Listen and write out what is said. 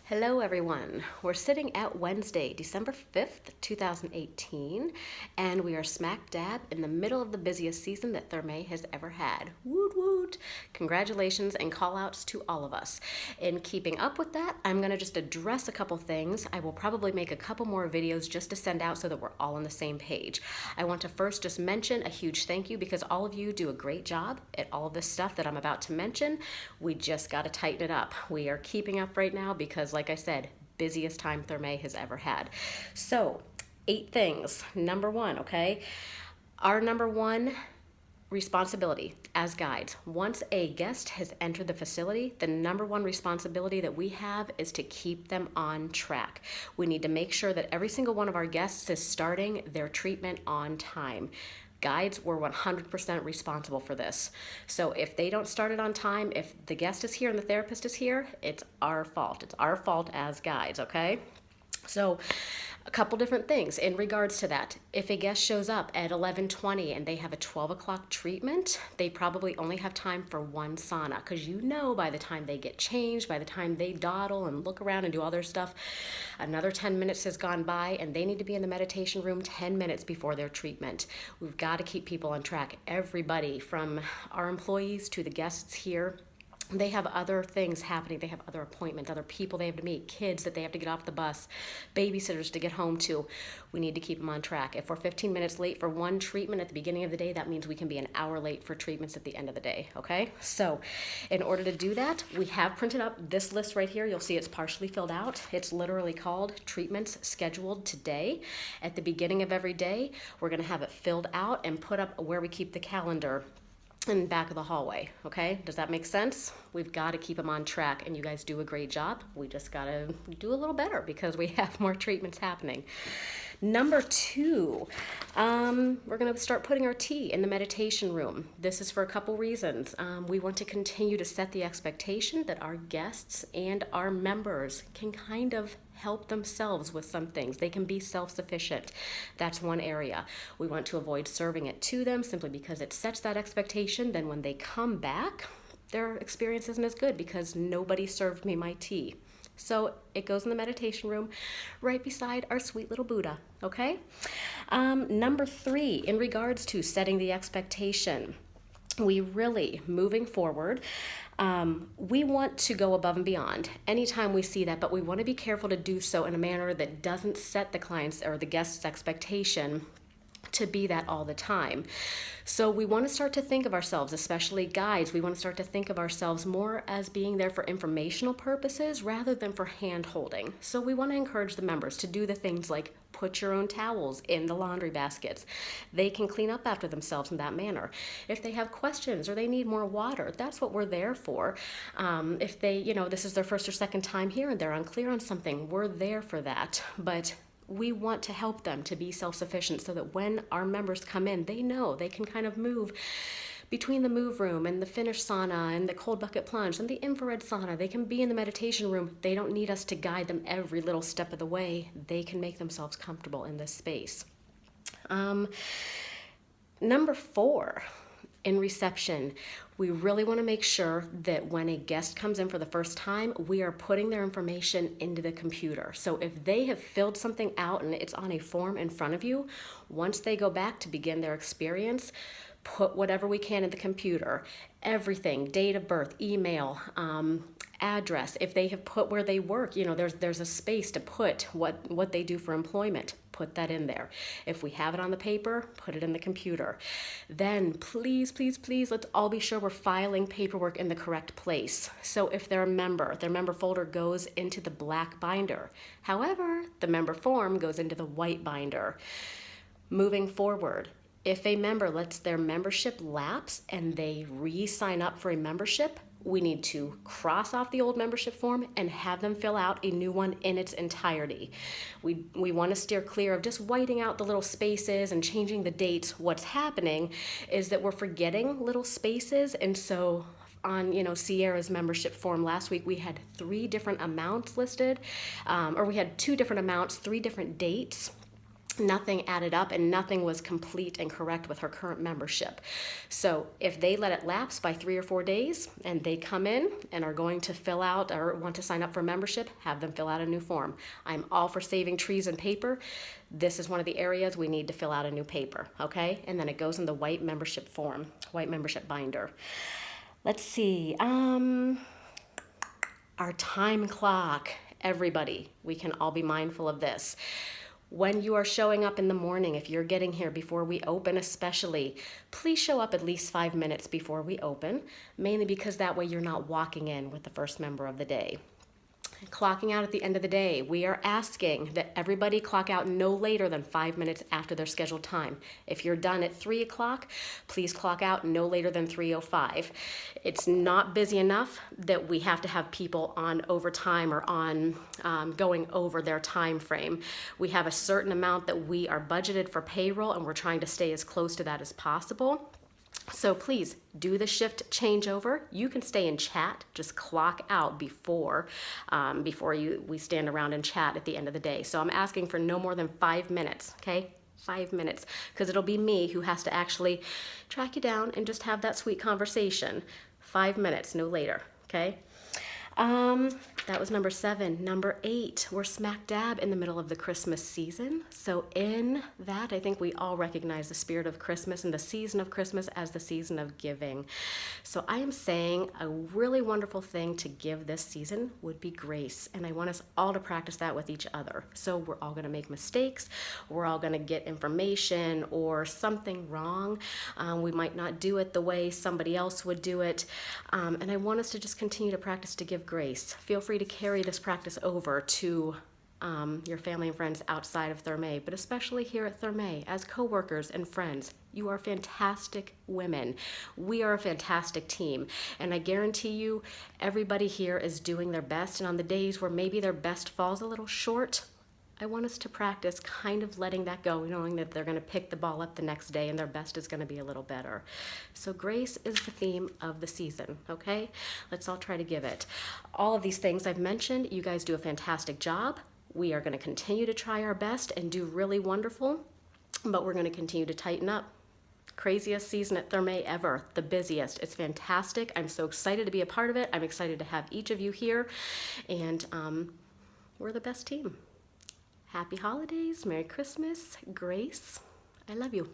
Hello everyone. We're sitting at Wednesday, December 5th, 2018, and we are smack dab in the middle of the busiest season that Thermae has ever had. Woot woot! Congratulations and call outs to all of us. In keeping up with that, I'm going to just address a couple things. I will probably make a couple more videos just to send out so that we're all on the same page. I want to first just mention a huge thank you because all of you do a great job at all of this stuff that I'm about to mention. We just got to tighten it up. We are keeping up right now because, like I said, busiest time Thermae has ever had. So, 8 things. Number 1, okay? Our number 1 responsibility as guides. Once a guest has entered the facility, the number 1 responsibility that we have is to keep them on track. We need to make sure that every single one of our guests is starting their treatment on time. Guides, we're 100% responsible for this. So if they don't start it on time, if the guest is here and the therapist is here, it's our fault. It's our fault as guides, okay? So a couple different things in regards to that. If a guest shows up at 11:20 and they have a 12 o'clock treatment, they probably only have time for 1 sauna because by the time they get changed, by the time they dawdle and look around and do all their stuff, another 10 minutes has gone by and they need to be in the meditation room 10 minutes before their treatment. We've got to keep people on track. Everybody from our employees to the guests here, they have other things happening. They have other appointments, other people they have to meet, kids that they have to get off the bus, babysitters to get home to. We need to keep them on track. If we're 15 minutes late for one treatment at the beginning of the day, that means we can be an hour late for treatments at the end of the day, okay? So in order to do that, we have printed up this list right here. You'll see it's partially filled out. It's literally called Treatments Scheduled Today. At the beginning of every day, we're gonna have it filled out and put up where we keep the calendar in the back of the hallway, okay? Does that make sense? We've got to keep them on track, and you guys do a great job. We just got to do a little better because we have more treatments happening. Number 2, we're going to start putting our tea in the meditation room. This is for a couple reasons. We want to continue to set the expectation that our guests and our members can kind of help themselves with some things. They can be self-sufficient. That's one area. We want to avoid serving it to them simply because it sets that expectation. Then when they come back, their experience isn't as good because nobody served me my tea. So it goes in the meditation room right beside our sweet little Buddha, okay? Number 3, in regards to setting the expectation, we really, moving forward, we want to go above and beyond anytime we see that, but we want to be careful to do so in a manner that doesn't set the client's or the guest's expectation to be that all the time. So we want to start to think of ourselves, especially guides, we want to start to think of ourselves more as being there for informational purposes rather than for hand holding. So we want to encourage the members to do the things like put your own towels in the laundry baskets. They can clean up after themselves in that manner. If they have questions or they need more water, that's what we're there for. If they, this is their first or second time here and they're unclear on something, we're there for that. But we want to help them to be self-sufficient so that when our members come in, they know they can kind of move between the move room and the Finnish sauna and the cold bucket plunge and the infrared sauna. They can be in the meditation room. They don't need us to guide them every little step of the way. They can make themselves comfortable in this space. Number 4, in reception, we really want to make sure that when a guest comes in for the first time, we are putting their information into the computer. So if they have filled something out and it's on a form in front of you, once they go back to begin their experience, put whatever we can in the computer, everything, date of birth, email, address. If they have put where they work, there's a space to put what they do for employment. Put that in there. If we have it on the paper, put it in the computer. Then please, please, please, let's all be sure we're filing paperwork in the correct place. So if they're a member, their member folder goes into the black binder. However, the member form goes into the white binder. Moving forward, if a member lets their membership lapse and they re-sign up for a membership, we need to cross off the old membership form and have them fill out a new one in its entirety. We want to steer clear of just whiting out the little spaces and changing the dates. What's happening is that we're forgetting little spaces, and so on Sierra's membership form last week, we had 3 different amounts listed, or we had 2 different amounts, 3 different dates. nothing added up and nothing was complete and correct with her current membership. So if they let it lapse by 3 or 4 days and they come in and are going to fill out or want to sign up for membership, have them fill out a new form. I'm all for saving trees and paper. This is one of the areas we need to fill out a new paper, okay? And then it goes in the white membership form, white membership binder. Let's see, our time clock. Everybody, we can all be mindful of this. When you are showing up in the morning, if you're getting here before we open especially, please show up at least 5 minutes before we open, mainly because that way you're not walking in with the first member of the day. Clocking out at the end of the day, we are asking that everybody clock out no later than 5 minutes after their scheduled time. If you're done at 3 o'clock, please clock out no later than 3:05. It's not busy enough that we have to have people on overtime or on going over their time frame. We have a certain amount that we are budgeted for payroll, and we're trying to stay as close to that as possible. So please do the shift changeover. You can stay and chat, just clock out before we stand around and chat at the end of the day. So I'm asking for no more than 5 minutes, okay? 5 minutes, because it'll be me who has to actually track you down and just have that sweet conversation. 5 minutes, no later, okay? That was number 7. Number 8, we're smack dab in the middle of the Christmas season. So in that, I think we all recognize the spirit of Christmas and the season of Christmas as the season of giving. So I am saying a really wonderful thing to give this season would be grace. And I want us all to practice that with each other. So we're all going to make mistakes. We're all going to get information or something wrong. We might not do it the way somebody else would do it. And I want us to just continue to practice to give grace. Feel free to carry this practice over to your family and friends outside of Thurmay, but especially here at Thurmay as coworkers and friends. You are fantastic women. We are a fantastic team, and I guarantee you everybody here is doing their best, and on the days where maybe their best falls a little short, I want us to practice kind of letting that go, knowing that they're going to pick the ball up the next day and their best is going to be a little better. So grace is the theme of the season, okay? Let's all try to give it. All of these things I've mentioned, you guys do a fantastic job. We are going to continue to try our best and do really wonderful, but we're going to continue to tighten up. Craziest season at Thurmay ever, the busiest. It's fantastic. I'm so excited to be a part of it. I'm excited to have each of you here, and we're the best team. Happy holidays, Merry Christmas, grace. I love you.